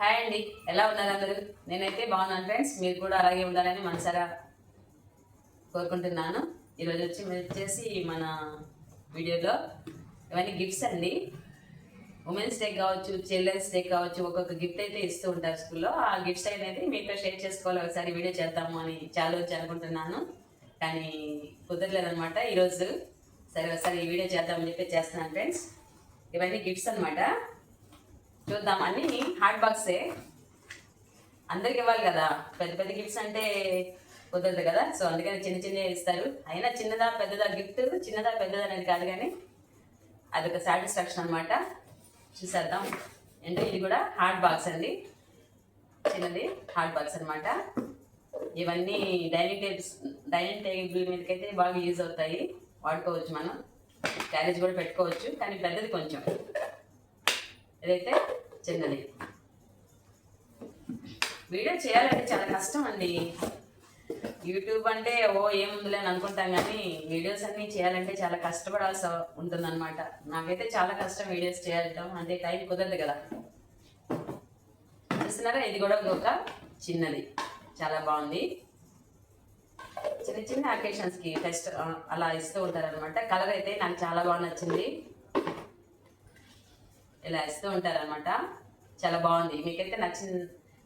Hi అండి, ఎలా ఉన్నారు అందరూ? నేనైతే బాగున్నాను ఫ్రెండ్స్. మీరు కూడా అలాగే ఉండాలని మనసారా కోరుకుంటున్నాను. ఈరోజు వచ్చేసి మన వీడియోలో ఇవన్నీ గిఫ్ట్స్ అండి. ఉమెన్స్ డే కావచ్చు, చిల్డ్రన్స్ డే కావచ్చు, ఒక్కొక్క గిఫ్ట్ అయితే ఇస్తూ ఉంటారు స్కూల్లో. ఆ గిఫ్ట్స్ అనేది మీతో షేర్ చేసుకోవాలి, ఒకసారి వీడియో చేద్దాము అని చాలా వచ్చి అనుకుంటున్నాను, కానీ కుదరలేదనమాట ఈరోజు. సరే ఒకసారి ఈ వీడియో చేద్దామని చెప్పి చేస్తున్నాను ఫ్రెండ్స్. ఇవన్నీ గిఫ్ట్స్ అనమాట. చూద్దాం. అన్ని హాట్ బాక్సే, అందరికి ఇవ్వాలి కదా. పెద్ద పెద్ద గిఫ్ట్స్ అంటే కుదరదు కదా, సో అందుకని చిన్న చిన్న ఇస్తారు. అయినా చిన్నదా పెద్దదా గిఫ్ట్, చిన్నదా పెద్దదా అనేది కాదు, కానీ అదొక సాటిస్ఫాక్షన్ అనమాట. చూసేద్దాం. అంటే ఇది కూడా హాట్ బాక్స్ అండి, చిన్నది హాట్ బాక్స్ అనమాట. ఇవన్నీ డైనింగ్ టేబుల్ మీదకైతే బాగా యూజ్ అవుతాయి, వాడుకోవచ్చు. మనం క్యారేజ్ కూడా పెట్టుకోవచ్చు, కానీ పెద్దది కొంచెం. ఇదైతే చిన్నది. వీడియో చేయాలంటే చాలా కష్టం అండి. యూట్యూబ్ అంటే ఏముందిలే అని అనుకుంటాం, కానీ వీడియోస్ అన్నీ చేయాలంటే చాలా కష్టపడాల్సి ఉంటుందన్నమాట. నాకైతే చాలా కష్టం వీడియోస్ చేయడం అంటే, టైం కుదరదు కదా. చూస్తున్నారా, ఇది కూడా ఒక చిన్నది, చాలా బాగుంది. చిన్న చిన్న అకేషన్స్కి ఫెస్ట్ అలా ఇస్తూ ఉంటారనమాట. కలర్ అయితే నాకు చాలా బాగా నచ్చింది. ఇలా ఇస్తూ ఉంటారనమాట, చాలా బాగుంది. మీకైతే నచ్చిన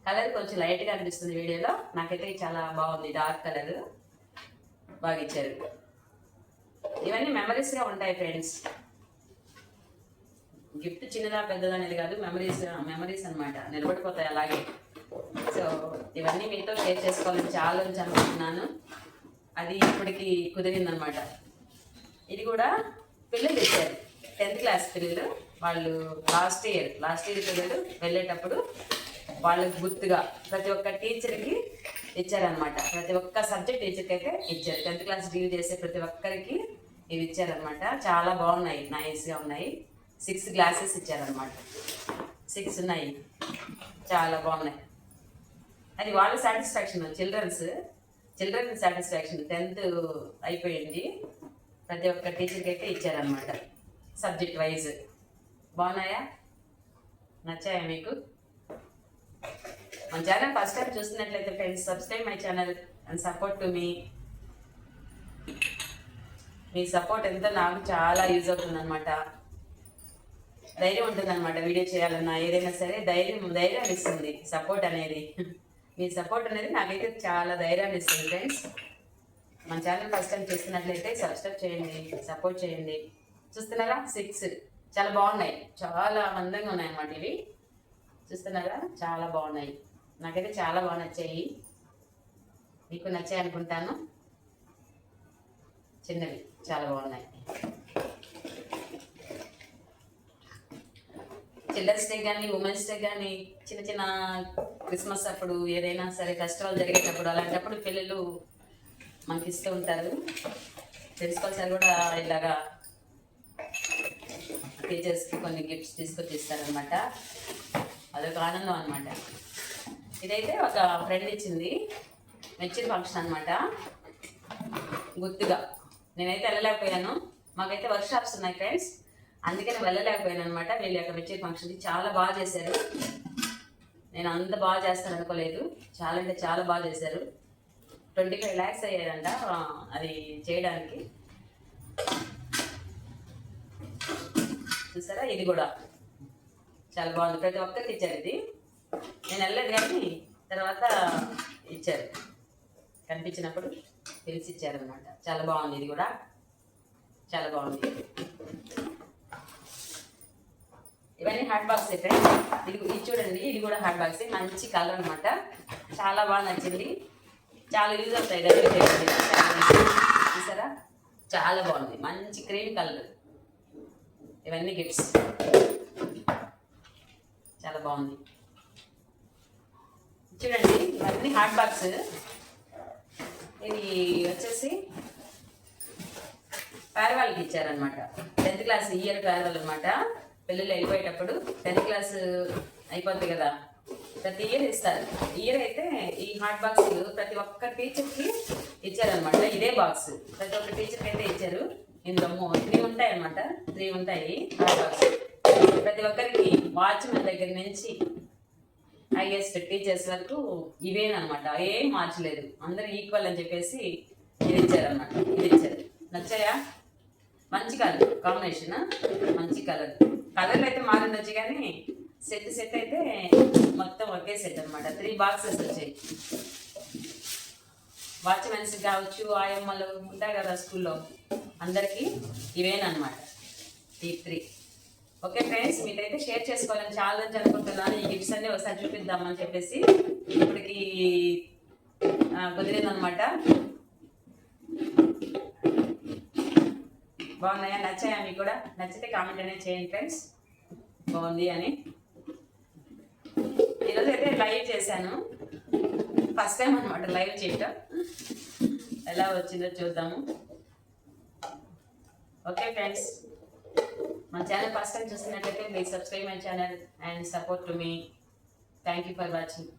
కలర్ కొంచెం లైట్గా అనిపిస్తుంది వీడియోలో, నాకైతే చాలా బాగుంది. డార్క్ కలర్ బాగా ఇచ్చారు. ఇవన్నీ మెమరీస్గా ఉంటాయి ఫ్రెండ్స్. గిఫ్ట్ చిన్నదా పెద్దదా అనేది కాదు, మెమరీస్ అనమాట, నిలబడిపోతాయి అలాగే. సో ఇవన్నీ మీతో షేర్ చేసుకోవాలని చాలా నుంచి అనుకుంటున్నాను, అది ఇప్పటికి కుదిరిందనమాట. ఇది కూడా పిల్లలు ఇచ్చారు, 10th క్లాస్ పిల్లలు. వాళ్ళు లాస్ట్ ఇయర్ పిల్లలు వెళ్ళేటప్పుడు వాళ్ళకి గుర్తుగా ప్రతి ఒక్క టీచర్కి ఇచ్చారనమాట. ప్రతి ఒక్క సబ్జెక్ట్ టీచర్కి అయితే ఇచ్చారు. 10th క్లాస్ డీల్ చేసే ప్రతి ఒక్కరికి ఇవి ఇచ్చారనమాట. చాలా బాగున్నాయి, నైస్గా ఉన్నాయి. 6 గ్లాసెస్ ఇచ్చారనమాట. 6 ఉన్నాయి, చాలా బాగున్నాయి. అది వాళ్ళ సాటిస్ఫాక్షన్, చిల్డ్రన్ సాటిస్ఫాక్షన్. 10th అయిపోయింది, ప్రతి ఒక్క టీచర్కి అయితే ఇచ్చారనమాట, సబ్జెక్ట్ వైజ్. బాగున్నాయా? నచ్చాయా మీకు? మన ఛానల్ ఫస్ట్ టైం చూస్తున్నట్లయితే friends, subscribe my channel and support to me. Me support ఎంతో నాకు చాలా యూజ్ అవుతుంది అనమాట. ధైర్యం ఉంటుంది అనమాట, వీడియో చేయాలన్నా ఏదైనా సరే ధైర్యం ఇస్తుంది సపోర్ట్ అనేది. మీ సపోర్ట్ అనేది నాకైతే చాలా ధైర్యాన్ని ఇస్తుంది ఫ్రెండ్స్. మన ఛానల్ ఫస్ట్ టైం చూస్తున్నట్లయితే సబ్స్క్రైబ్ చేయండి, సపోర్ట్ చేయండి. చూస్తున్నారా, 6 చాలా బాగున్నాయి, చాలా మందంగా ఉన్నాయి అన్నమాట ఇవి. చూస్తున్నారా, చాలా బాగున్నాయి. నాకైతే చాలా బాగా నచ్చాయి, మీకు నచ్చాయి అనుకుంటాను. చిన్నవి చాలా బాగున్నాయి. చిల్డ్రన్స్ డే కానీ, ఉమెన్స్ డే కానీ, చిన్న చిన్న క్రిస్మస్ అప్పుడు, ఏదైనా సరే ఫెస్టివల్ జరిగేటప్పుడు, అలాంటప్పుడు పిల్లలు మనకి ఇస్తూ ఉంటారు. ప్రిన్సిపల్ సార్ కూడా ఇలాగా టీచర్స్కి కొన్ని గిఫ్ట్స్ తీసుకొచ్చి ఇస్తారనమాట. అదొక ఆనందం అనమాట. ఇదైతే ఒక ఫ్రెండ్ ఇచ్చింది, మెచ్యూర్ ఫంక్షన్ అనమాట, గుర్తుగా. నేనైతే వెళ్ళలేకపోయాను, మాకైతే వర్క్ షాప్స్ ఉన్నాయి ఫ్రెండ్స్, అందుకని వెళ్ళలేకపోయాను అనమాట. వీళ్ళ యొక్క మెచ్యూర్ ఫంక్షన్కి చాలా బాగా చేశారు. నేను అంత బాగా చేస్తాను అనుకోలేదు, చాలా అంటే చాలా బాగా చేశారు. 25 lakhs అయ్యారంట అది చేయడానికి. చూసారా, ఇది కూడా చాలా బాగుంది. ప్రతి ఒక్కరికి ఇచ్చారు. ఇది నేను వెళ్ళలేదు, కానీ తర్వాత ఇచ్చారు, కనిపించినప్పుడు పిలిచి ఇచ్చారనమాట. చాలా బాగుంది, ఇది కూడా చాలా బాగుంది. ఇవన్నీ హాట్ బాక్స్ అయితే ఇది చూడండి, ఇది కూడా హాట్ బాక్స్, మంచి కలర్ అనమాట. చాలా బాగా నచ్చింది, చాలా యూజ్ అవుతాయి డైలీ టేబుల్. చూసారా, చాలా బాగుంది, మంచి క్రీమ్ కలర్. ఇవన్నీ గిఫ్ట్స్, చాలా బాగుంది. చూడండి, ఇవన్నీ హాట్ బాక్స్. ఇది వచ్చేసి ఫేర్వెల్కి ఇచ్చారనమాట. 10th క్లాస్ ఇయర్ ఫేర్వెల్ అనమాట. పిల్లలు వెళ్ళిపోయేటప్పుడు 10th క్లాస్ అయిపోద్ది కదా, ప్రతి ఇయర్ ఇస్తారు. ఇయర్ అయితే ఈ హాట్ బాక్స్ ప్రతి ఒక్క టీచర్కి ఇచ్చారనమాట. ఇదే బాక్స్ ప్రతి ఒక్క టీచర్కి అయితే ఇచ్చారు. ఇందులో 3 ఉంటాయి అనమాట, 3 ఉంటాయి హాట్ బాక్స్. ప్రతి ఒక్కరికి వాచ్మెన్ దగ్గర నుంచి హైయెస్ట్ టీచర్స్ వరకు ఇవేనమాట, ఏం మార్చలేదు, అందరూ ఈక్వల్ అని చెప్పేసి ఇది ఇచ్చారనమాట. ఇది ఇచ్చారు. నచ్చాయా? మంచి కలర్ కాంబినేషన్, మంచి కలర్. కలర్లు అయితే మారిండొచ్చు కానీ సెట్ అయితే మొత్తం ఒకే సెట్ అనమాట. 3 బాక్సెస్ వచ్చాయి. వాచ్మెన్స్ కావచ్చు, ఆయమ్మలు ఉంటారు కదా స్కూల్లో, అందరికీ ఇవేనమాట ఈ 3. ఓకే ఫ్రెండ్స్, మీరైతే షేర్ చేసుకోవాలని చాలా నుంచి అనుకుంటున్నాను. ఈ గిఫ్ట్స్ అన్ని ఒకసారి చూపిద్దామని చెప్పేసి ఇప్పటికి కుదిరిందనమాట. బాగున్నాయా? నచ్చాయా? మీకు కూడా నచ్చితే కామెంట్ అనేది చేయండి ఫ్రెండ్స్, బాగుంది అని. ఈరోజు అయితే లైవ్ చేశాను, ఫస్ట్ టైం అనమాట లైవ్ చేయటం. ఎలా వచ్చిందో చూద్దాము. ఓకే ఫ్రెండ్స్, మన ఛానల్ ఫస్ట్ టైం చూస్తున్నట్లయితే please subscribe my channel and support to me. Thank you for watching.